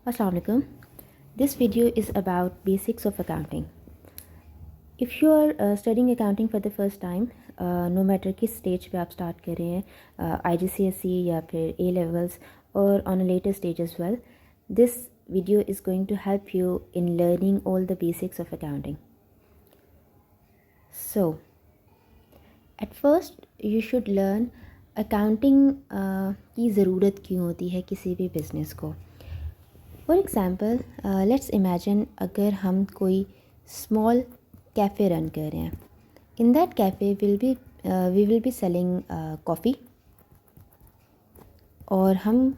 Assalamu alaikum. This video is about basics of accounting. If you are studying accounting for the first time, no matter किस stage पे आप start कर रहे हैं, IGCSE या फिर A levels or on a later stage as well, this video is going to help you in learning all the basics of accounting. So, at first you should learn accounting की ज़रूरत क्यों होती है किसी भी business को. For example let's imagine अगर हम कोई स्मॉल कैफ़े रन कर रहे हैं. In that cafe we will be selling coffee और हम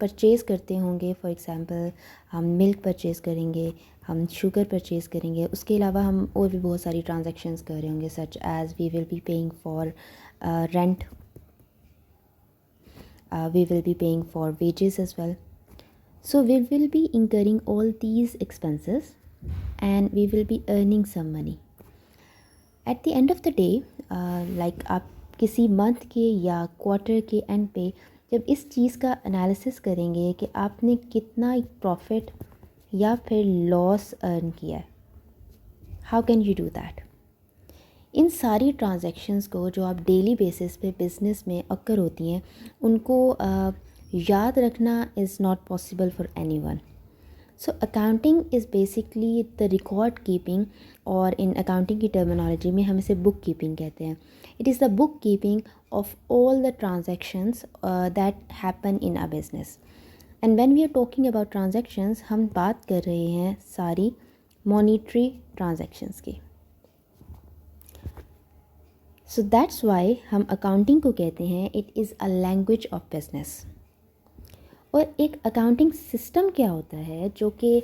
परचेज़ करते होंगे. फॉर एग्ज़ाम्पल हम मिल्क परचेज़ करेंगे, हम शुगर परचेज़ करेंगे. उसके अलावा हम और भी बहुत सारी ट्रांजैक्शंस कर रहे होंगे such as we will be paying for rent, we will be paying for wages as well. So we will be incurring all these expenses and we will be earning some money. At the end of the day, like आप किसी month के या quarter के and पे जब इस चीज़ का analysis करेंगे कि आपने कितना प्रॉफिट या फिर लॉस अर्न किया है, how can you do that. इन सारी ट्रांजैक्शंस को जो आप डेली बेसिस पे बिज़नेस में अक्कर होती हैं उनको याद रखना is not possible for any one. So accounting is basically the record keeping, और इन अकाउंटिंग की टर्मिनोलॉजी में हम इसे बुक कीपिंग कहते हैं. It is the book keeping of all the transactions that happen in a business. And when we are talking about transactions, हम बात कर रहे हैं सारी मॉनिटरी ट्रांजैक्शंस की. सो दैट्स वाई हम अकाउंटिंग को कहते हैं it is a language of business. और एक अकाउंटिंग सिस्टम क्या होता है जो कि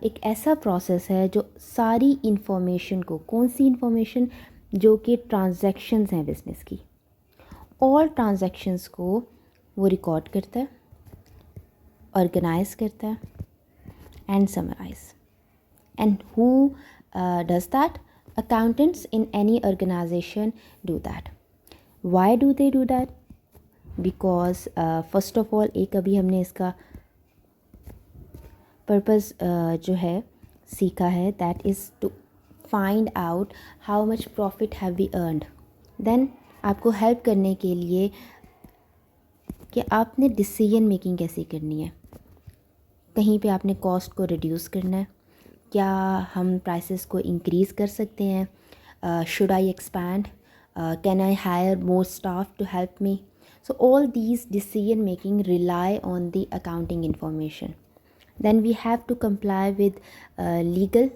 एक ऐसा प्रोसेस है जो सारी इंफॉर्मेशन को, कौन सी इंफॉर्मेशन, जो कि ट्रांजैक्शंस हैं बिज़नेस की, ऑल ट्रांजैक्शंस को वो रिकॉर्ड करता है, ऑर्गेनाइज करता है and summarise. And who does that? Accountants in any organization do that. Why do they do that? Because first of all, एक अभी हमने इसका पर्पस जो है सीखा है, that is to find out how much profit have we earned. Then आपको help करने के लिए कि आपने डिसीजन मेकिंग कैसे करनी है. कहीं पे आपने कॉस्ट को रिड्यूस करना है, क्या हम प्राइसेस को इंक्रीज़ कर सकते हैं, should I expand, can I hire more staff to help me. So all these decision making rely on the accounting information. Then we have to comply with legal,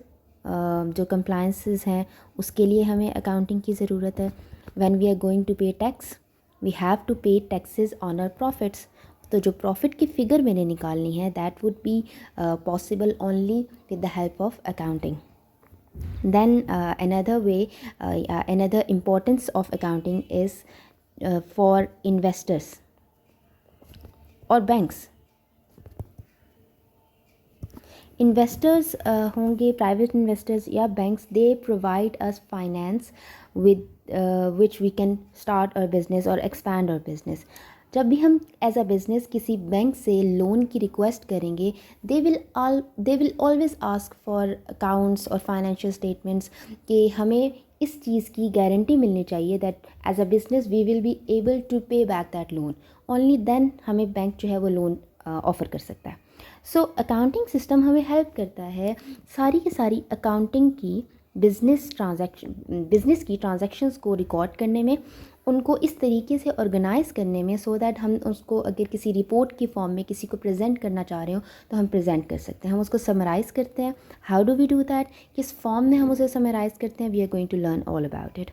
जो compliances हैं उसके लिए हमें accounting की ज़रूरत है. When we are going to pay tax, we have to pay taxes on our profits. तो जो प्रॉफिट की फ़िगर मैंने निकालनी है that would be possible only with the help of accounting. Then another way, another importance of accounting is for investors or banks. Investors होंगे, private investors या banks, they provide us finance with which we can start our business और expand our business. जब भी हम as a business किसी bank से loan की request करेंगे, they will always ask for accounts और फाइनेंशियल स्टेटमेंट्स कि हमें इस चीज़ की गारंटी मिलनी चाहिए that as a business we will be able to pay back that loan. Only then हमें बैंक जो है वो लोन ऑफ़र कर सकता है. सो अकाउंटिंग सिस्टम हमें हेल्प करता है सारी की सारी अकाउंटिंग की बिज़नेस की ट्रांजैक्शंस को रिकॉर्ड करने में, उनको इस तरीके से ऑर्गेनाइज़ करने में, सो दैट हम उसको अगर किसी रिपोर्ट की फॉर्म में किसी को प्रेजेंट करना चाह रहे हो तो हम प्रेजेंट कर सकते हैं. हम उसको समराइज़ करते हैं. How do we do that? किस फॉर्म में हम उसे समराइज़ करते हैं? We are going to learn all about it.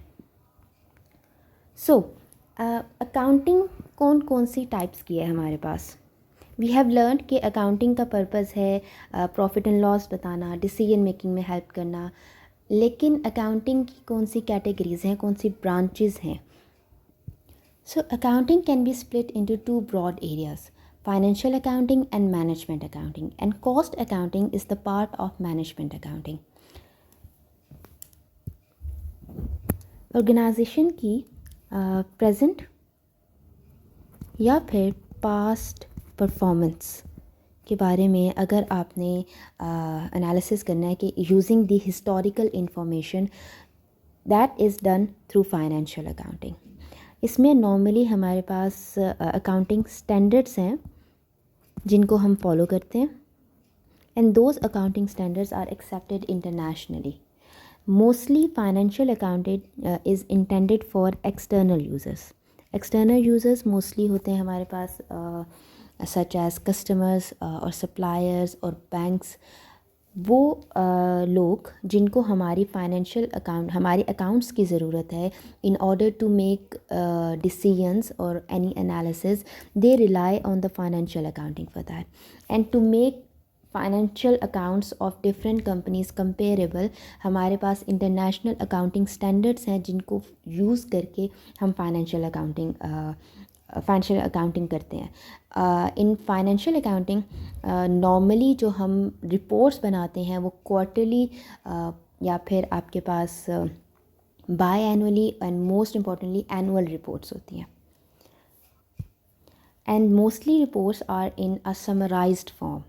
So accounting कौन कौन सी टाइप्स की है हमारे पास. वी हैव लर्न कि अकाउंटिंग का पर्पज़ है प्रॉफिट एंड लॉस बताना, डिसीजन मेकिंग में हेल्प करना. लेकिन अकाउंटिंग की कौन सी कैटेगरीज़ हैं, कौन सी ब्रांचेस हैं. So accounting can be split into two broad areas, financial accounting and management accounting. And cost accounting is the part of management accounting. Organisation की प्रेजेंट या फिर पास्ट परफॉर्मेंस के बारे में अगर आपने एनालिसिस करना है कि using the historical information, that is done through financial accounting. इसमें नॉर्मली हमारे पास अकाउंटिंग स्टैंडर्ड्स हैं जिनको हम फॉलो करते हैं, and those accounting standards are accepted internationally. Mostly financial accounting is intended for external users. External users mostly होते हैं हमारे पास सच एज़ कस्टमर्स और सप्लायर्स और बैंक्स। वो लोग जिनको हमारी हमारे अकाउंट्स की ज़रूरत है in order to make decisions और any analysis, they rely on the financial accounting for that. And to make financial accounts of different companies comparable, हमारे पास इंटरनेशनल अकाउंटिंग स्टैंडर्ड्स हैं जिनको यूज़ करके हम फाइनेंशियल अकाउंटिंग करते हैं। इन फाइनेंशियल अकाउंटिंग नॉर्मली जो हम रिपोर्ट्स बनाते हैं वो क्वार्टरली या फिर आपके पास biannually and most importantly annual reports होती हैं। And mostly reports are in a summarised form.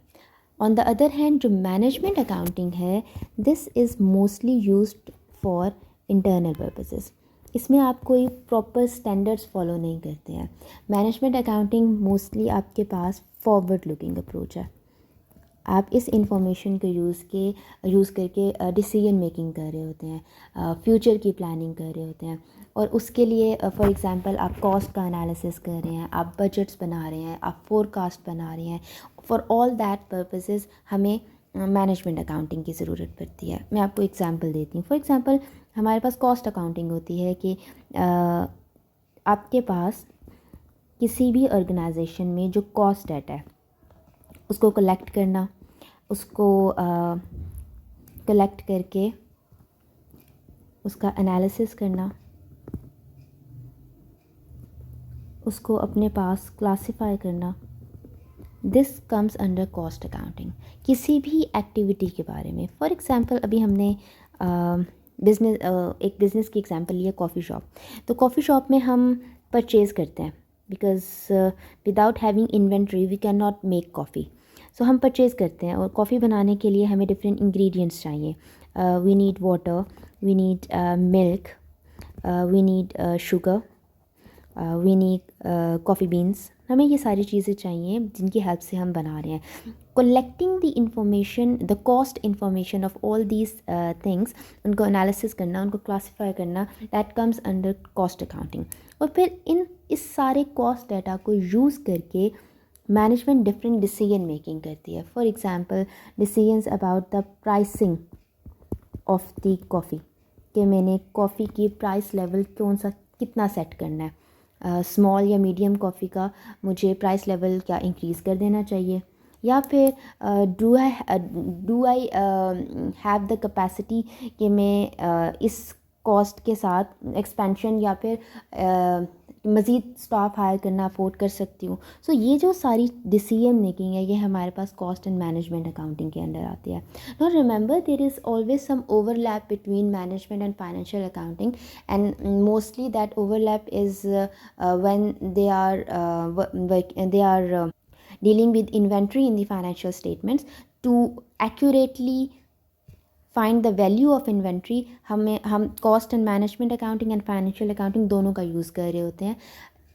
On the other hand जो मैनेजमेंट अकाउंटिंग है, this is mostly used for internal purposes. इसमें आप कोई प्रॉपर स्टैंडर्ड्स फॉलो नहीं करते हैं। मैनेजमेंट अकाउंटिंग मोस्टली आपके पास फॉरवर्ड लुकिंग अप्रोच है। आप इस इंफॉर्मेशन को यूज़ करके डिसीजन मेकिंग कर रहे होते हैं, फ्यूचर की प्लानिंग कर रहे होते हैं, और उसके लिए फॉर एग्जांपल आप कॉस्ट का एनालिसिस कर रहे हैं, आप बजट्स बना रहे हैं, आप फोरकास्ट बना रहे हैं। फॉर ऑल दैट पर्पसेस हमें मैनेजमेंट अकाउंटिंग की ज़रूरत पड़ती है। मैं आपको एग्जांपल देती हूँ। फॉर एग्जांपल हमारे पास कॉस्ट अकाउंटिंग होती है कि आपके पास किसी भी ऑर्गेनाइजेशन में जो कॉस्ट डेटा है उसको कलेक्ट करना, उसको कलेक्ट करके उसका एनालिसिस करना, उसको अपने पास क्लासिफाई करना, this comes under cost accounting. किसी भी एक्टिविटी के बारे में, फॉर एग्जांपल अभी हमने एक बिज़नेस की एग्जांपल लिया, कॉफ़ी शॉप। तो कॉफ़ी शॉप में हम परचेज़ करते हैं because without having inventory we can not make coffee. So हम परचेज़ करते हैं, और कॉफ़ी बनाने के लिए हमें डिफरेंट इंग्रेडिएंट्स चाहिए। We need water, we need milk, we need sugar, we need coffee beans. हमें ये सारी चीज़ें चाहिए जिनकी हेल्प से हम बना रहे हैं। Collecting the information, the cost information of all these things, उनको एनालिसिस करना, उनको क्लासीफाई करना, that comes under cost accounting. और फिर इस सारे कॉस्ट डाटा को यूज़ करके मैनेजमेंट डिफरेंट डिसीजन मेकिंग करती है। For example decisions about the pricing of the coffee, कि मैंने कॉफ़ी की प्राइस लेवल कितना सेट करना है। स्मॉल या मीडियम कॉफ़ी का मुझे प्राइस लेवल क्या इंक्रीज़ कर देना चाहिए, या फिर do I have the capacity कि मैं इस कॉस्ट के साथ एक्सपेंशन या फिर मज़ीद स्टाफ हायर करना अफोर्ड कर सकती हूँ। सो ये जो सारी डिसीजन मेकिंग है ये हमारे पास कॉस्ट एंड मैनेजमेंट अकाउंटिंग के अंडर आती है। Now remember there is always some overlap between management and financial accounting, and mostly that overlap is when they are dealing with inventory in the financial statements. To accurately find the value of inventory, हम cost and management accounting and financial accounting दोनों का use कर रहे होते हैं।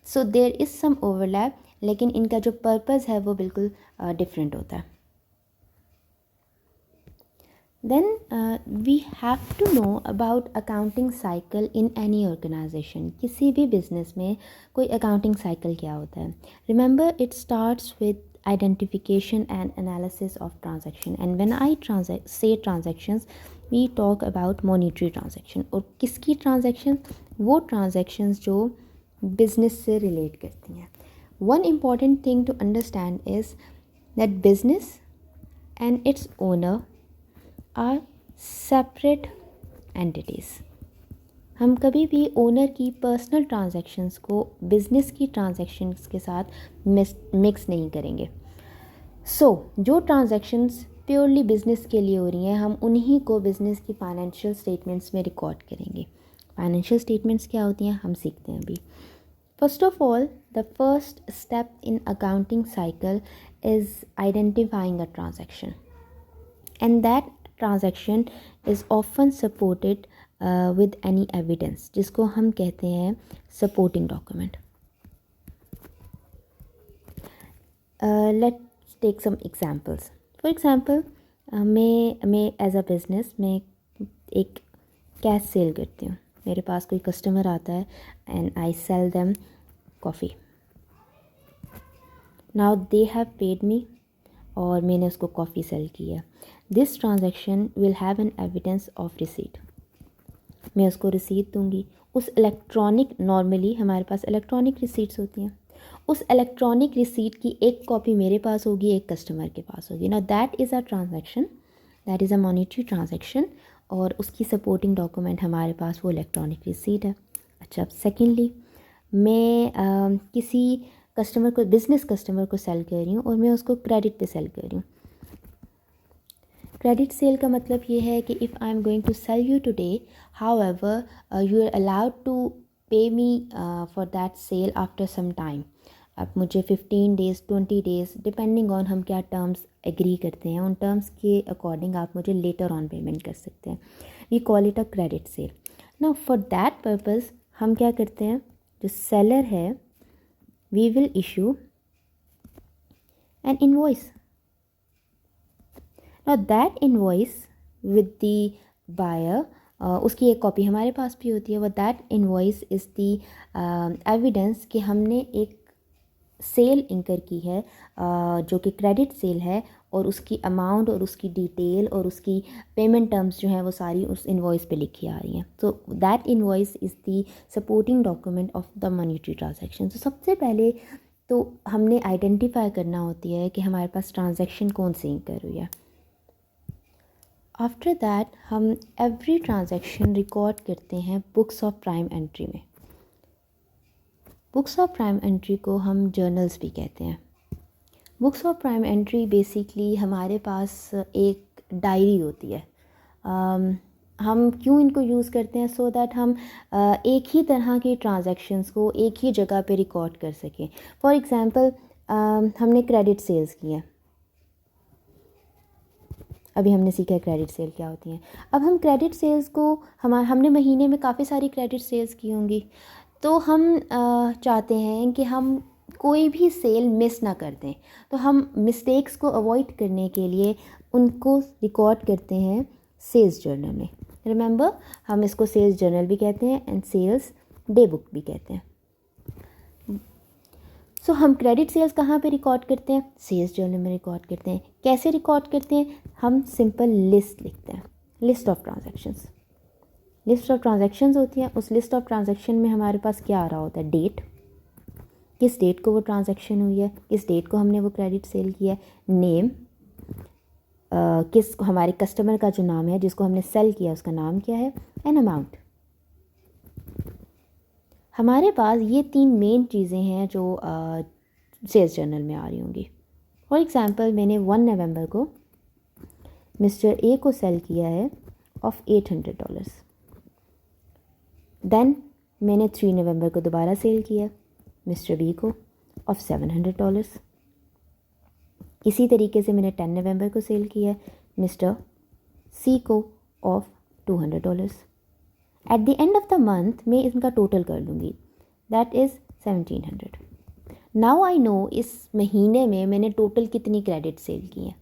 So there is some overlap, लेकिन इनका जो पर्पज़ है वो बिल्कुल डिफरेंट होता है। Then we have to know about accounting cycle in any organization. किसी भी business में कोई accounting cycle क्या होता है? Remember, it starts with identification and analysis of transaction. And when I say transactions, we talk about monetary transaction. और किसकी transaction? वो transactions जो business से relate करती हैं. One important thing to understand is that business and its owner are separate entities. हम कभी भी ओनर की पर्सनल ट्रांजैक्शंस को बिज़नेस की ट्रांजैक्शंस के साथ मिक्स नहीं करेंगे। जो ट्रांजैक्शंस प्योरली बिज़नेस के लिए हो रही हैं, हम उन्हीं को बिज़नेस की फाइनेंशियल स्टेटमेंट्स में रिकॉर्ड करेंगे। फाइनेंशियल स्टेटमेंट्स क्या होती हैं हम सीखते हैं अभी। First of all, the first step in accounting cycle is identifying a transaction, and that transaction is often supported with any evidence, जिसको हम कहते हैं supporting document. Let's take some examples. For example, मैं एज अ बिज़नेस मैं एक cash cell करती हूँ. मेरे पास कोई कस्टमर आता है and I sell them coffee. Now they have paid me और मैंने उसको कॉफ़ी सेल की है. This transaction will have an evidence of receipt. मैं उसको रिसीट दूँगी. उस इलेक्ट्रॉनिक, नॉर्मली हमारे पास इलेक्ट्रॉनिक रिसीट्स होती हैं, उस इलेक्ट्रॉनिक रिसीट की एक कॉपी मेरे पास होगी, एक कस्टमर के पास होगी. Now that is a transaction, that is a monetary transaction, और उसकी सपोर्टिंग डॉक्यूमेंट हमारे पास वो इलेक्ट्रॉनिक रिसीट है. अच्छा, अब सेकेंडली मैं किसी कस्टमर को, बिज़नेस कस्टमर को सेल कर रही हूँ और मैं उसको क्रेडिट पे सेल कर रही हूँ. क्रेडिट सेल का मतलब ये है कि if I am going to sell you today, however you are allowed to pay me for that sale after some time. अब मुझे 15 डेज़ 20 डेज़ डिपेंडिंग ऑन हम क्या टर्म्स एग्री करते हैं, उन टर्म्स के अकॉर्डिंग आप मुझे लेटर ऑन पेमेंट कर सकते हैं. We call it a credit sale. Now for that purpose हम क्या करते हैं, जो सेलर है we will issue an invoice. Now that invoice with the buyer, उसकी एक कॉपी हमारे पास भी होती है. वो that invoice is the evidence कि हमने एक सेल इंकर की है जो कि क्रेडिट सेल है, और उसकी अमाउंट और उसकी डिटेल और उसकी पेमेंट टर्म्स जो हैं वो सारी उस इनवॉइस पे लिखी आ रही हैं. So that invoice is the supporting document of the monetary transaction. तो सबसे पहले तो हमने आइडेंटिफाई करना होती है कि हमारे पास ट्रांजैक्शन कौन सी इंकर हुई है. आफ्टर दैट हम एवरी ट्रांजैक्शन रिकॉर्ड करते हैं बुक्स ऑफ प्राइम एंट्री में. बुक्स ऑफ प्राइम एंट्री को हम जर्नल्स भी कहते हैं. Books of prime entry basically हमारे पास एक डायरी होती है. हम क्यों इनको यूज़ करते हैं, सो दैट हम एक ही तरह की ट्रांजैक्शंस को एक ही जगह पे रिकॉर्ड कर सकें. फॉर एग्ज़ाम्पल हमने क्रेडिट सेल्स की हैं, अभी हमने सीखा है क्रेडिट सेल क्या होती हैं. अब हम क्रेडिट सेल्स को हमने महीने में काफ़ी सारी क्रेडिट सेल्स की होंगी, तो हम चाहते हैं कि हम कोई भी सेल मिस ना कर दें. तो हम मिस्टेक्स को अवॉइड करने के लिए उनको रिकॉर्ड करते हैं सेल्स जर्नल में. रिमेंबर, हम इसको सेल्स जर्नल भी कहते हैं एंड सेल्स डे बुक भी कहते हैं. सो हम क्रेडिट सेल्स कहाँ पे रिकॉर्ड करते हैं, सेल्स जर्नल में रिकॉर्ड करते हैं. कैसे रिकॉर्ड करते हैं, हम सिंपल लिस्ट लिखते हैं, list of transactions. List of transactions होती हैं. उस लिस्ट ऑफ ट्रांजैक्शन में हमारे पास क्या आ रहा होता है, डेट, किस डेट को वो ट्रांजैक्शन हुई है, किस डेट को हमने वो क्रेडिट सेल किया है, नेम, किस हमारे कस्टमर का जो नाम है जिसको हमने सेल किया उसका नाम क्या है, एंड अमाउंट. हमारे पास ये 3 मेन चीज़ें हैं जो सेल्स जर्नल में आ रही होंगी. फॉर एग्ज़ाम्पल मैंने 1 नवंबर को मिस्टर ए को सेल किया है ऑफ $800. देन मैंने 3 नवंबर को दोबारा सेल किया मिस्टर बी को ऑफ $700. इसी तरीके से मैंने 10 नवंबर को सेल किया मिस्टर सी को of $200. At the end of the month मैं इनका टोटल कर लूँगी, that is 1700. Now I know इस महीने में मैंने टोटल कितनी क्रेडिट सेल की हैं.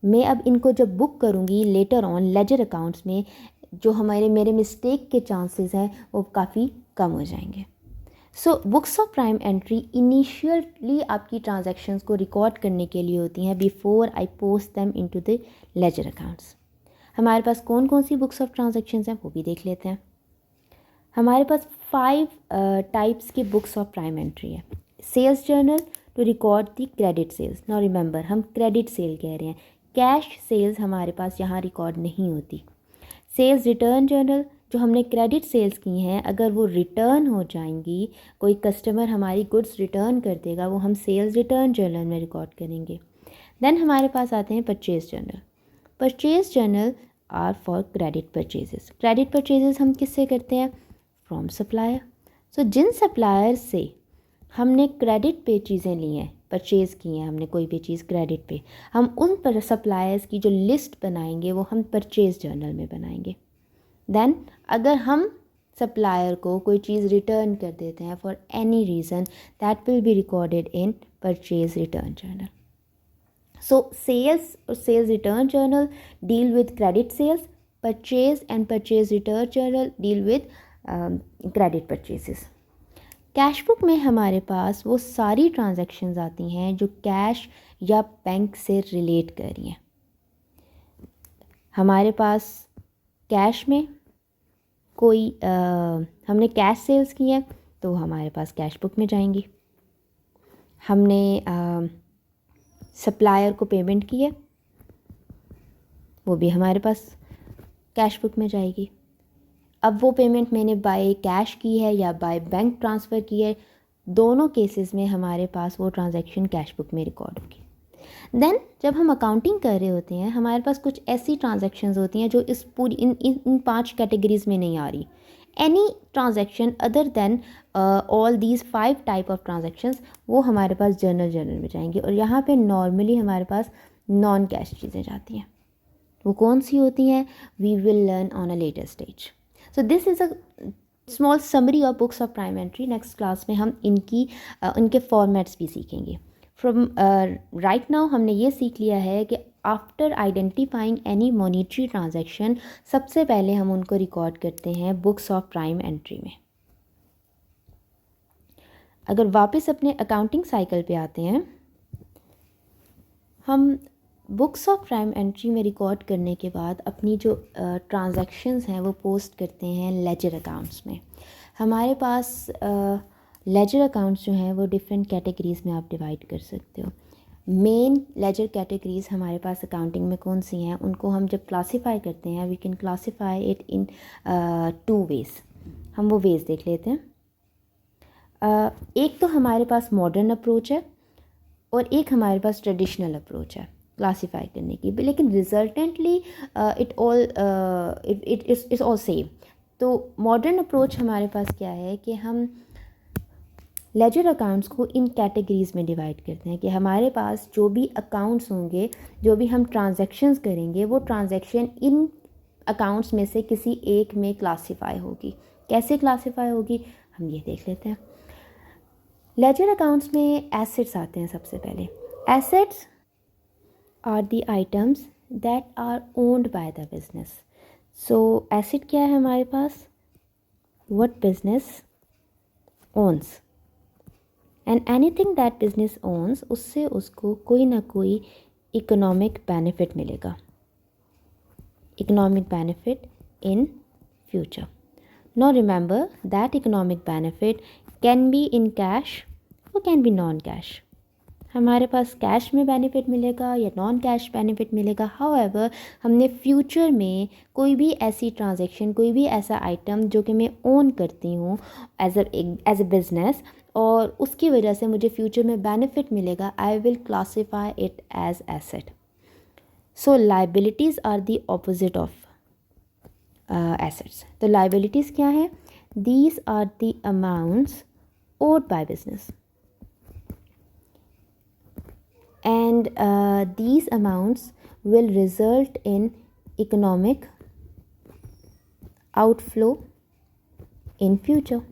मैं अब इनको जब बुक करूँगी लेटर ऑन लेजर अकाउंट्स में, जो मेरे मिस्टेक के चांसेस हैं वो काफ़ी कम हो जाएंगे. So books of prime entry initially आपकी ट्रांजैक्शंस को रिकॉर्ड करने के लिए होती हैं before I post them into the ledger accounts. हमारे पास कौन कौन सी बुक्स ऑफ ट्रांजैक्शंस हैं वो भी देख लेते हैं. हमारे पास 5 टाइप्स की बुक्स ऑफ प्राइम एंट्री है. Sales journal to record the credit sales. Now remember, हम क्रेडिट सेल कह रहे हैं, कैश सेल्स हमारे पास यहाँ रिकॉर्ड नहीं होती. सेल्स रिटर्न जर्नल, जो हमने क्रेडिट सेल्स की हैं अगर वो रिटर्न हो जाएंगी, कोई कस्टमर हमारी गुड्स रिटर्न कर देगा, वो हम सेल्स रिटर्न जर्नल में रिकॉर्ड करेंगे. देन हमारे पास आते हैं purchase journal. Purchase journal are for credit purchases. Credit purchases हम किससे करते हैं, फ्रॉम सप्लायर. सो जिन सप्लायर से हमने क्रेडिट पे चीज़ें ली हैं, परचेज़ की है हमने कोई भी चीज़ क्रेडिट पे, हम उन पर सप्लायर्स की जो लिस्ट बनाएंगे वो हम परचेज़ जर्नल में बनाएंगे। देन अगर हम सप्लायर को कोई चीज़ रिटर्न कर देते हैं for any reason, that will be recorded in purchase return journal. So sales or sales return journal deal with credit sales, purchase and purchase return journal deal with credit purchases. Cash book में हमारे पास वो सारी transactions आती हैं जो cash या bank से relate कर रही हैं. हमारे पास कैश में कोई हमने कैश सेल्स की है तो हमारे पास कैश बुक में जाएंगी. हमने सप्लायर को पेमेंट की है वो भी हमारे पास कैश बुक में जाएगी. अब वो पेमेंट मैंने बाय कैश की है या बाय बैंक ट्रांसफ़र की है, दोनों केसेस में हमारे पास वो ट्रांजैक्शन कैश बुक में रिकॉर्ड होगी. देन जब हम अकाउंटिंग कर रहे होते हैं हमारे पास कुछ ऐसी ट्रांजैक्शंस होती हैं जो इस पूरी इन 5 कैटेगरीज में नहीं आ रही. Any transaction other than all these 5 type of transactions वो हमारे पास जर्नल में जाएंगे. और यहाँ पे नॉर्मली हमारे पास नॉन कैश चीज़ें जाती हैं. वो कौन सी होती हैं we will learn on a later stage. So this is a small summary of books of prime entry. Next class में हम इनके फॉर्मेट्स भी सीखेंगे. फ्रॉम राइट नाउ हमने ये सीख लिया है कि after identifying any monetary transaction सबसे पहले हम उनको रिकॉर्ड करते हैं बुक्स ऑफ प्राइम एंट्री में. अगर वापस अपने अकाउंटिंग साइकिल पे आते हैं, हम बुक्स ऑफ प्राइम एंट्री में रिकॉर्ड करने के बाद अपनी जो ट्रांजैक्शंस हैं वो पोस्ट करते हैं लेजर अकाउंट्स में. हमारे पास लेजर अकाउंट्स जो हैं वो डिफरेंट कैटेगरीज़ में आप डिवाइड कर सकते हो. मेन लेजर कैटेगरीज़ हमारे पास अकाउंटिंग में कौन सी हैं, उनको हम जब क्लासीफाई करते हैं we can classify it in 2 ways. हम वो वेज़ देख लेते हैं. एक तो हमारे पास मॉडर्न अप्रोच है और एक हमारे पास ट्रेडिशनल अप्रोच है क्लासीफाई करने की, लेकिन resultantly it is all same. तो मॉडर्न अप्रोच हमारे पास क्या है कि हम लेजर अकाउंट्स को इन कैटेगरीज़ में डिवाइड करते हैं कि हमारे पास जो भी अकाउंट्स होंगे, जो भी हम ट्रांजैक्शंस करेंगे, वो ट्रांजैक्शन इन अकाउंट्स में से किसी एक में क्लासीफाई होगी. कैसे क्लासीफाई होगी हम ये देख लेते हैं. लेजर अकाउंट्स में एसेट्स आते हैं सबसे पहले. Assets are the items that are owned by the business. So asset क्या है हमारे पास, what business owns and anything that business owns, उससे उसको कोई ना कोई इकोनॉमिक बेनिफिट मिलेगा, economic benefit in future. Now remember that economic benefit can be in cash or can be non cash. हमारे पास कैश में बेनिफिट मिलेगा या नॉन कैश बेनिफिट मिलेगा. हाउएवर हमने फ्यूचर में कोई भी ऐसी ट्रांजैक्शन, कोई भी ऐसा आइटम जो कि मैं ओन करती हूँ एज अ बिज़नेस और उसकी वजह से मुझे फ्यूचर में बेनिफिट मिलेगा, I will classify it as asset. So liabilities are the opposite of assets. तो liabilities क्या है, these are the amounts owed by business and these amounts will result in economic outflow in future.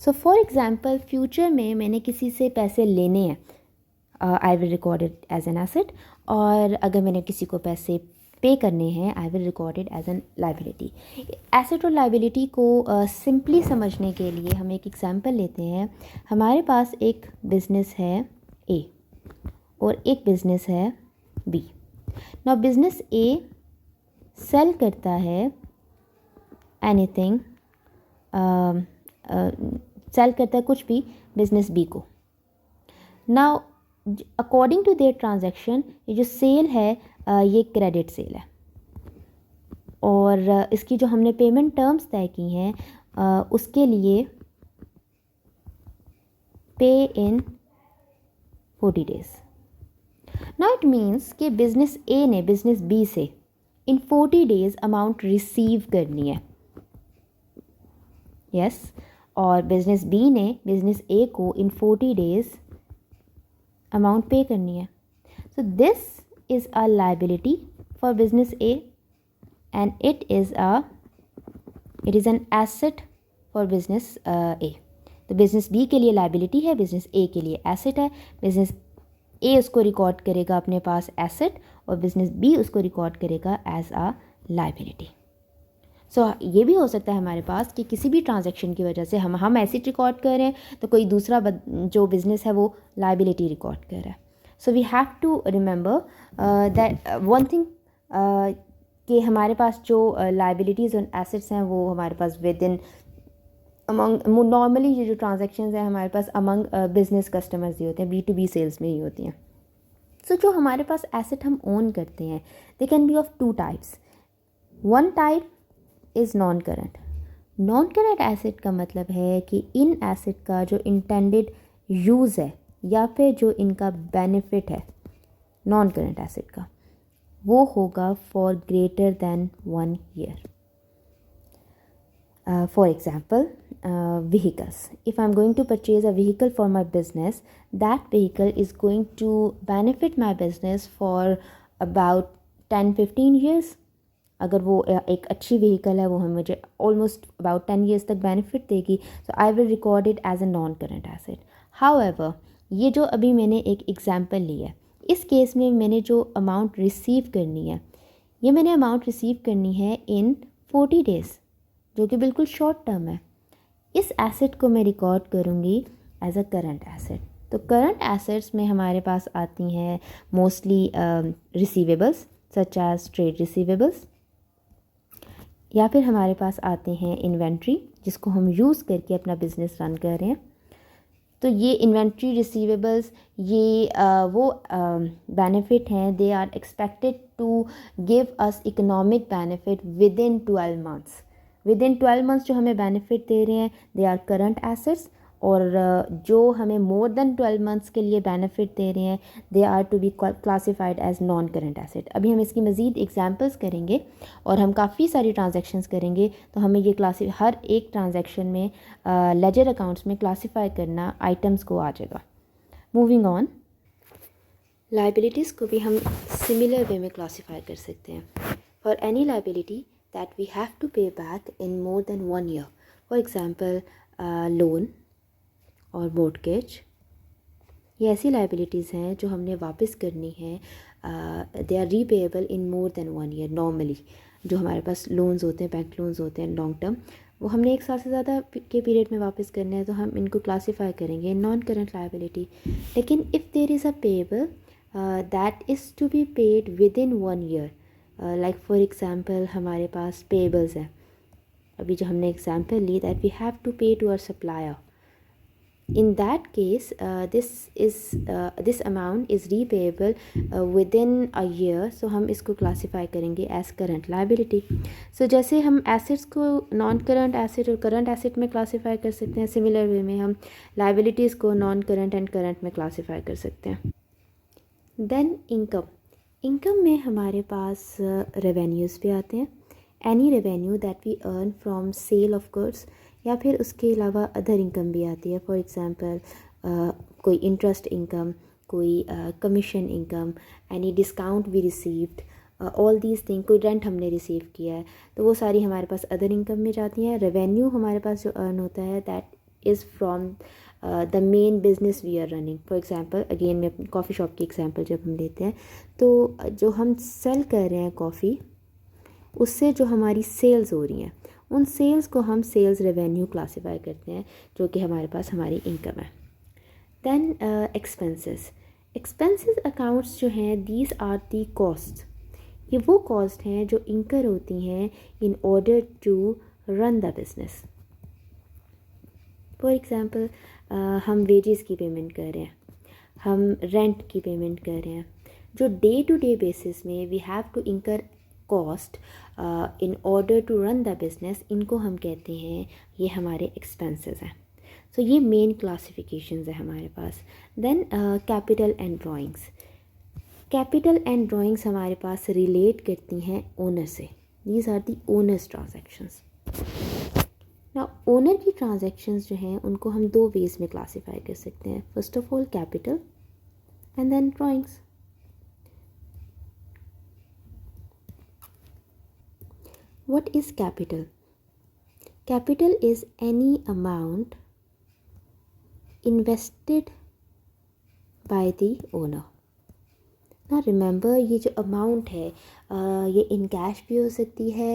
So for example future में मैंने किसी से पैसे लेने हैं, I will record it as an asset. और अगर मैंने किसी को पैसे पे करने हैं I will record it as an liability. Asset और लाइबिलिटी को सिंपली समझने के लिए हम एक एग्जांपल लेते हैं. हमारे पास एक बिज़नेस है ए और एक बिज़नेस है B. Now business A sell करता है एनीथिंग, सेल करता है कुछ भी बिज़नेस बी को. Now according to their transaction ये जो सेल है ये क्रेडिट सेल है और इसकी जो हमने पेमेंट टर्म्स तय की हैं उसके लिए पे इन 40 days. नाउ इट मीन्स कि बिज़नेस ए ने बिज़नेस बी से इन 40 days अमाउंट रिसीव करनी है. यस और बिज़नेस बी ने बिज़नेस ए को इन 40 days अमाउंट पे करनी है. So this is a liability for business A and it is an asset for business A. तो बिजनेस बी के लिए लाइबिलिटी है, बिजनेस ए के लिए एसेट है. बिजनेस ए उसको रिकॉर्ड करेगा अपने पास एसेट और बिजनेस बी उसको रिकॉर्ड करेगा एज अ लाइबिलिटी. सो ये भी हो सकता है हमारे पास कि किसी भी ट्रांजैक्शन की वजह से हम एसेट रिकॉर्ड कर रहे हैं तो कोई दूसरा जो बिज़नेस है वो लाइबिलिटी रिकॉर्ड कर रहा है. So we have to remember that one thing कि हमारे पास जो लाइबिलिटीज़ और एसेट्स हैं वो हमारे पास विद इन अमंग नॉर्मली ये जो ट्रांजेक्शन्स हैं हमारे पास अमंग बिजनेस कस्टमर्स ही होते हैं, B2B सेल्स में ही होती हैं. सो जो हमारे पास एसेट हम ओन करते हैं they can be of 2 types. One type is non current. Non current asset का मतलब है कि इन एसेट का जो इंटेंडेड यूज़ है या फिर जो इनका बेनिफिट है नॉन करंट एसेट का वो होगा for greater than 1 year. For example, vehicles. If I'm going to purchase a vehicle for my business, that vehicle is going to benefit my business for about 10-15 years. अगर वो एक अच्छी vehicle है वो हमें मुझे ऑलमोस्ट अबाउट 10 years तक benefit देगी. So I will record it as a non current asset. However ये जो अभी मैंने एक एग्जांपल ली है इस केस में मैंने जो अमाउंट रिसीव करनी है ये मैंने अमाउंट रिसीव करनी है इन 40 days जो कि बिल्कुल शॉर्ट टर्म है. इस एसेट को मैं रिकॉर्ड करूँगी एज अ करंट एसेट. तो करंट एसेट्स में हमारे पास आती हैं mostly receivables such as trade receivables, या फिर हमारे पास आते हैं इन्वेंट्री जिसको हम यूज़ करके अपना बिजनेस रन कर रहे हैं. तो ये इन्वेंट्री रिसीवेबल्स ये वो बेनिफिट हैं they are expected to give us economic benefit within 12 months. Within 12 months जो हमें बेनिफिट दे रहे हैं दे आर करंट एसेट्स, और जो हमें मोर देन 12 months के लिए बेनिफिट दे रहे हैं they are to be classified as non current asset. अभी हम इसकी मज़ीद एग्जांपल्स करेंगे और हम काफ़ी सारी ट्रांजैक्शंस करेंगे तो हमें ये हर एक ट्रांजैक्शन में लेजर अकाउंट्स में क्लासीफाई करना आइटम्स को आ जाएगा. मूविंग ऑन, लाइबिलिटीज़ को भी हम सिमिलर वे में क्लासीफाई कर सकते हैं. For any liability that we have to pay back in more than 1 year. For example, loan और mortgage. ये ऐसी liabilities हैं जो हमने वापस करनी है. They are repayable in more than 1 year normally. जो हमारे पास loans होते हैं, बैंक loans होते हैं long term, वो हमने 1 साल से ज़्यादा के पीरियड में वापस करने हैं तो हम इनको क्लासीफाई करेंगे नॉन करंट लाइबिलिटी. लेकिन if there is a payable that is to be paid within 1 year, like for example हमारे पास पेबल्स है. अभी जो हमने एग्ज़ाम्पल ली that we have to pay to our supplier. In that case this amount is repayable within a year. So हम इसको classify करेंगे एज करंट लाइबिलिटी. सो जैसे हम एसेट्स को नॉन करंट एसेट और करंट एसेट में classify कर सकते हैं सिमिलर वे में हम लाइबिलिटीज़ को नॉन करंट एंड करंट में क्लासीफाई कर सकते हैं. Then income. इनकम में हमारे पास रेवेन्यूज़ भी आते हैं. Any revenue that we earn from sale of goods, या फिर उसके अलावा अदर इनकम भी आती है. फॉर एग्ज़ाम्पल कोई इंटरेस्ट इनकम, कोई commission income, any discount we received, all these thing. कोई रेंट हमने रिसीव किया है तो वो सारी हमारे पास अदर इनकम में जाती हैं. रेवेन्यू हमारे पास जो अर्न होता है that is from the main business we are running. For example again मैं अपनी कॉफ़ी शॉप की एग्ज़ाम्पल जब हम लेते हैं तो जो हम सेल कर रहे हैं कॉफ़ी उससे जो हमारी सेल्स हो रही हैं उन सेल्स को हम सेल्स रेवेन्यू क्लासीफाई करते हैं जो कि हमारे पास हमारी इनकम है. Then expenses. एक्सपेंसेस अकाउंट्स जो हैं दीज आर दी कॉस्ट. ये वो कॉस्ट हैं जो इंकर होती हैं in order to run the business. For example हम वेजेस की पेमेंट कर रहे हैं, हम रेंट की पेमेंट कर रहे हैं. जो डे टू डे बेसिस में we have to incur cost in order to run the business, इनको हम कहते हैं ये हमारे एक्सपेंसेस हैं. सो ये मेन क्लासिफिकेशंस है हमारे पास. Then capital and drawings. Capital and drawings हमारे पास रिलेट करती हैं ओनर से. These are the owners transactions. ना ओनर की ट्रांजैक्शंस जो हैं उनको हम 2 वेज़ में क्लासीफाई कर सकते हैं. First of all capital and then drawings. What is capital? Capital is any amount invested by the owner. ना रिमेंबर, ये जो अमाउंट है ये इन कैश भी हो सकती है,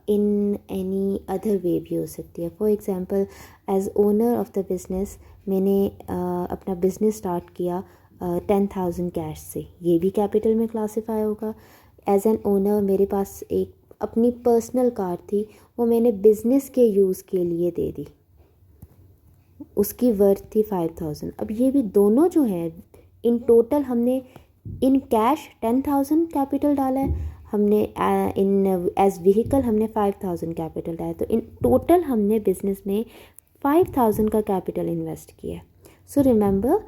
इन एनी अदर वे भी हो सकती है. For example, as owner of the business मैंने अपना बिज़नेस स्टार्ट किया 10,000 कैश से, ये भी कैपिटल में क्लासीफाई होगा. एज एन ओनर मेरे पास एक अपनी पर्सनल कार थी, वो मैंने बिज़नेस के यूज़ के लिए दे दी, उसकी वर्थ थी 5,000. अब ये भी दोनों जो है इन टोटल हमने इन कैश 10,000 कैपिटल डाला है, हमने इन एज व्हीकल हमने 5,000 कैपिटल डाला है, तो इन टोटल हमने बिजनेस में 5,000 का कैपिटल इन्वेस्ट किया. So remember,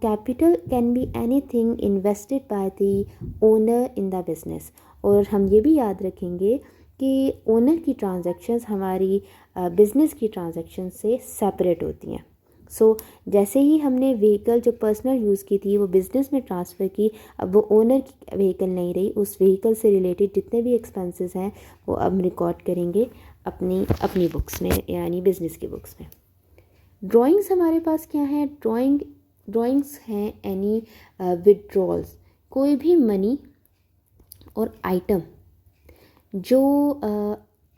capital can be anything invested by the owner in the business. और हम ये भी याद रखेंगे कि ओनर की ट्रांजैक्शंस हमारी बिज़नेस की ट्रांजैक्शन से सेपरेट होती हैं. सो जैसे ही हमने व्हीकल जो पर्सनल यूज़ की थी वो बिज़नेस में ट्रांसफ़र की, अब वो ओनर की व्हीकल नहीं रही, उस व्हीकल से रिलेटेड जितने भी एक्सपेंसेस हैं वो अब रिकॉर्ड करेंगे अपनी बुक्स में, यानी बिज़नेस की बुक्स में. ड्राइंग्स हमारे पास क्या है? ड्राइंग्स हैं एनी विड्रॉल्स, कोई भी मनी और आइटम जो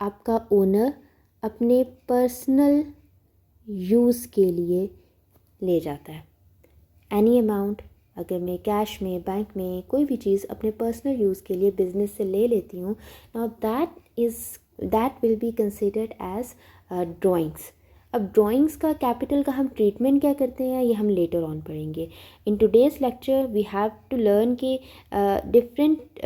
आपका ओनर अपने पर्सनल यूज़ के लिए ले जाता है. एनी अमाउंट, अगर मैं कैश में, बैंक में कोई भी चीज़ अपने पर्सनल यूज़ के लिए बिज़नेस से ले लेती हूँ, now that will be considered as drawings. अब ड्राइंग्स का कैपिटल का हम ट्रीटमेंट क्या करते हैं ये हम लेटर ऑन पढ़ेंगे. In today's lecture we have to learn कि डिफरेंट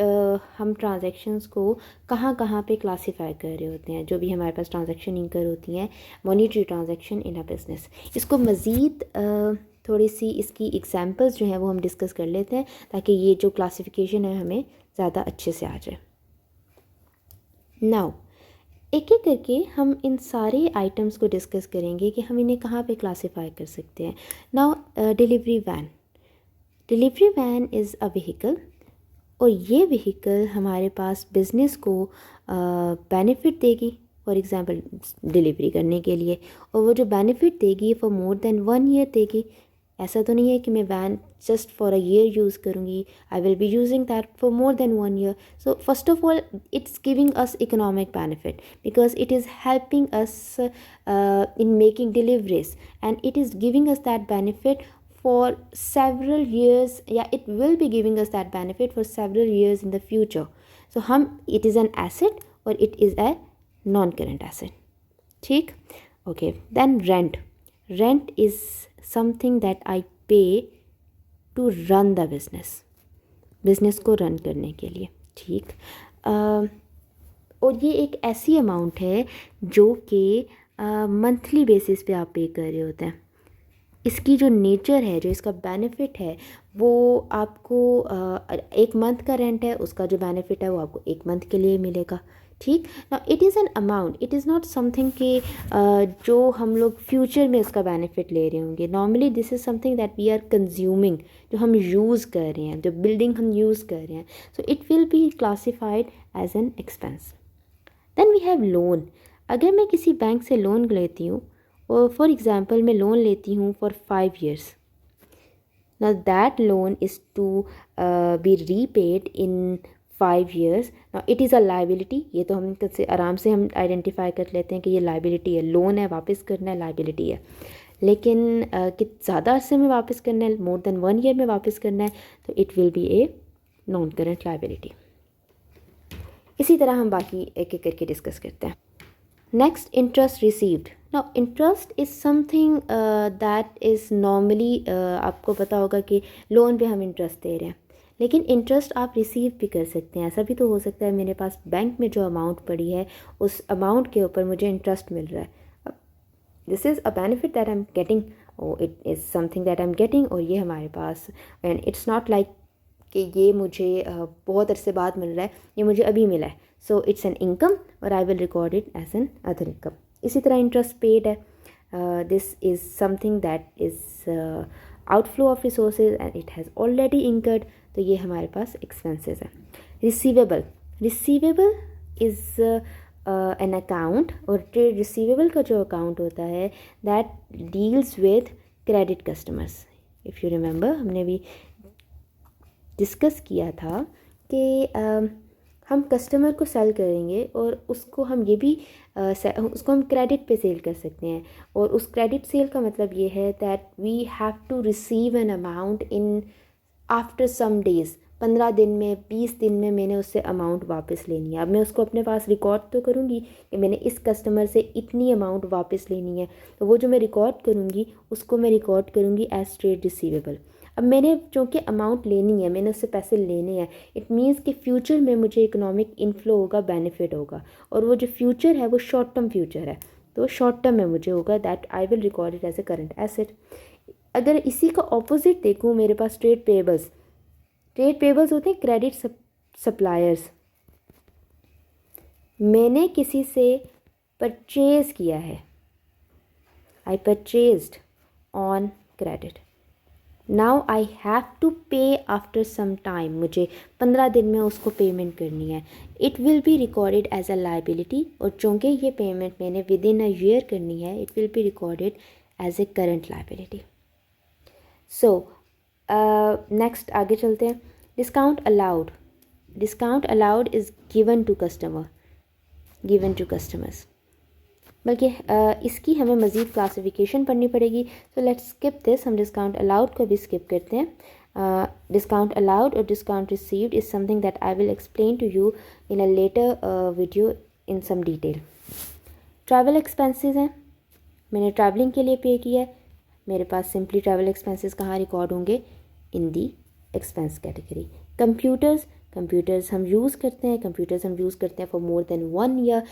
हम ट्रांजैक्शंस को कहाँ कहाँ पे क्लासीफाई कर रहे होते हैं, जो भी हमारे पास ट्रांजैक्शन इंकर होती हैं, monetary transaction in a business. इसको मज़ीद थोड़ी सी इसकी एग्जांपल्स जो हैं वो हम डिस्कस कर लेते हैं, ताकि ये जो क्लासिफिकेशन है हमें ज़्यादा अच्छे से आ जाए. नाउ एक एक करके हम इन सारे आइटम्स को डिस्कस करेंगे कि हम इन्हें कहाँ पे क्लासीफाई कर सकते हैं. Now delivery van is a vehicle, और ये व्हीकल हमारे पास बिज़नेस को बेनिफिट देगी, फॉर एग्ज़ाम्पल डिलीवरी करने के लिए, और वो जो बेनिफिट देगी फॉर मोर देन 1 ईयर देगी. ऐसा तो नहीं है कि मैं van just for a year use करूँगी, I will be using that for more than 1 year. So first of all it's giving us economic benefit because it is helping us in making deliveries, and it is giving us that benefit for several years, yeah, it will be giving us that benefit for several years in the future. So it is an asset or it is a non-current asset. ठीक? Okay, then rent is something that I pay to run the business को run करने के लिए. ठीक, और ये एक ऐसी अमाउंट है जो कि मंथली बेसिस पे आप पे कर रहे होते हैं. इसकी जो नेचर है, जो इसका बेनिफिट है, वो आपको 1 मंथ का रेंट है, उसका जो बेनिफिट है वो आपको 1 मंथ के लिए मिलेगा. ठीक ना, it is an amount, it is not something कि जो हम लोग फ्यूचर में इसका बेनिफिट ले रहे होंगे. Normally this is something that we are consuming, जो हम यूज़ कर रहे हैं, जो बिल्डिंग हम यूज़ कर रहे हैं. So it will be classified as an expense. Then we have loan. अगर मैं किसी बैंक से लोन लेती हूँ, और फॉर एग्ज़ाम्पल मैं लोन लेती हूँ for 5 years, now that loan is to be repaid in 5 years. now it is a liability. ये तो हम आराम से हम आइडेंटिफाई कर लेते हैं कि ये लाइबिलिटी है. लोन है, वापस करना है, लाइबिलिटी है. लेकिन कि ज़्यादा अरसे में वापस करना है, मोर देन 1 year में वापस करना है, तो it will B a non current liability. इसी तरह हम बाकी एक एक करके डिस्कस करते हैं. Next, interest received. Now interest is something that is normally, आपको पता होगा कि लोन पे हम इंटरेस्ट दे रहे हैं, लेकिन इंटरेस्ट आप रिसीव भी कर सकते हैं. ऐसा भी तो हो सकता है मेरे पास बैंक में जो अमाउंट पड़ी है उस अमाउंट के ऊपर मुझे इंटरेस्ट मिल रहा है. This is a benefit that I am getting, और it is something that I am getting, और ये हमारे पास, एंड इट्स नॉट लाइक कि ये मुझे बहुत अरसे बाद मिल रहा है, ये मुझे अभी मिला है. सो इट्स एन इनकम और I will record it as an other income. इसी तरह इंटरेस्ट पेड है. This is something that is outflow of resources and it has already incurred, तो ये हमारे पास एक्सपेंसेस है. Receivable, receivable is an account, और ट्रेड रिसीवेबल का जो अकाउंट होता है that deals with credit customers. If you remember, हमने भी डिस्कस किया था कि हम कस्टमर को सेल करेंगे और उसको हम ये भी उसको हम क्रेडिट पे सेल कर सकते हैं. और उस क्रेडिट सेल का मतलब ये है that we have to receive an amount in after some days. 15 दिन में, 20 दिन में मैंने उससे अमाउंट वापस लेनी है. अब मैं उसको अपने पास रिकॉर्ड तो करूँगी कि मैंने इस कस्टमर से इतनी अमाउंट वापस लेनी है, तो वो जो मैं रिकॉर्ड करूँगी उसको मैं रिकॉर्ड करूँगी एज ट्रेड रिसीवेबल. अब मैंने चूँकि अमाउंट लेनी है, मैंने उससे पैसे लेने हैं, इट मीन्स कि फ्यूचर में मुझे इकोनॉमिक इनफ्लो होगा, बेनिफिट होगा, और वो जो फ्यूचर है वो शॉर्ट टर्म फ्यूचर है, तो शॉर्ट टर्म में मुझे होगा that I will record it as a current asset. अगर इसी का ऑपोजिट देखूँ, मेरे पास ट्रेड पेबल्स, ट्रेड पेबल्स होते हैं क्रेडिट सप्लायर्स. मैंने किसी से परचेज़ किया है, I purchased on credit. Now I have to pay after some time, मुझे 15 दिन में उसको पेमेंट करनी है. It will be recorded as a liability, और चूँकि ये पेमेंट मैंने विद इन अ ईयर करनी है, it will be recorded as a current liability. So next आगे चलते हैं. Discount allowed, discount allowed is given to customer, given to customers. बल्कि इसकी हमें मज़ीद क्लासिफिकेशन पढ़नी पड़ेगी. सो लेट्स स्किप दिस, हम डिस्काउंट अलाउड को भी स्किप करते हैं. डिस्काउंट अलाउड और discount received is something that I will explain to you in a later video in some detail. Travel expenses हैं, मैंने ट्रैवलिंग के लिए पे किया है, मेरे पास सिंपली ट्रैवल एक्सपेंसेस कहाँ रिकॉर्ड होंगे, इन दी एक्सपेंस कैटेगरी. कंप्यूटर्स, कंप्यूटर्स हम यूज़ करते हैं, कंप्यूटर्स हम यूज़ करते हैं फॉर मोर देन 1 ईयर.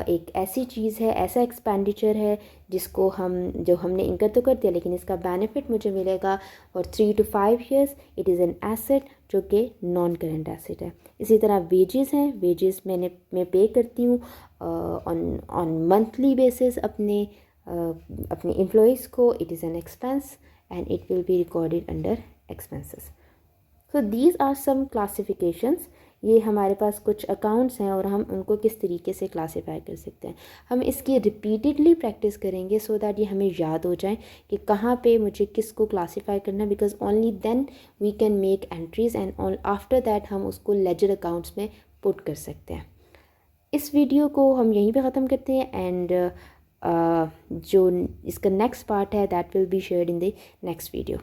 एक ऐसी चीज़ है, ऐसा एक्सपेंडिचर है जिसको जो हमने इनकर तो कर दिया, लेकिन इसका बेनिफिट मुझे मिलेगा for 3 to 5 years. It is an asset जो कि नॉन करेंट एसेट है. इसी तरह वेजेस हैं, वेजेस मैं पे करती हूँ ऑन मंथली बेसिस अपने एम्प्लॉयज़ को. It is an expense and it will be recorded under expenses. So these are some classifications. ये हमारे पास कुछ अकाउंट्स हैं और हम उनको किस तरीके से क्लासीफाई कर सकते हैं. हम इसकी रिपीटेडली प्रैक्टिस करेंगे सो दैट ये हमें याद हो जाए कि कहाँ पे मुझे किसको क्लासीफाई करना, because only then we can make entries and after that हम उसको लेजर अकाउंट्स में पुट कर सकते हैं. इस वीडियो को हम यहीं पे ख़त्म करते हैं एंड जो इसका नेक्स्ट पार्ट है that will be shared in the next video.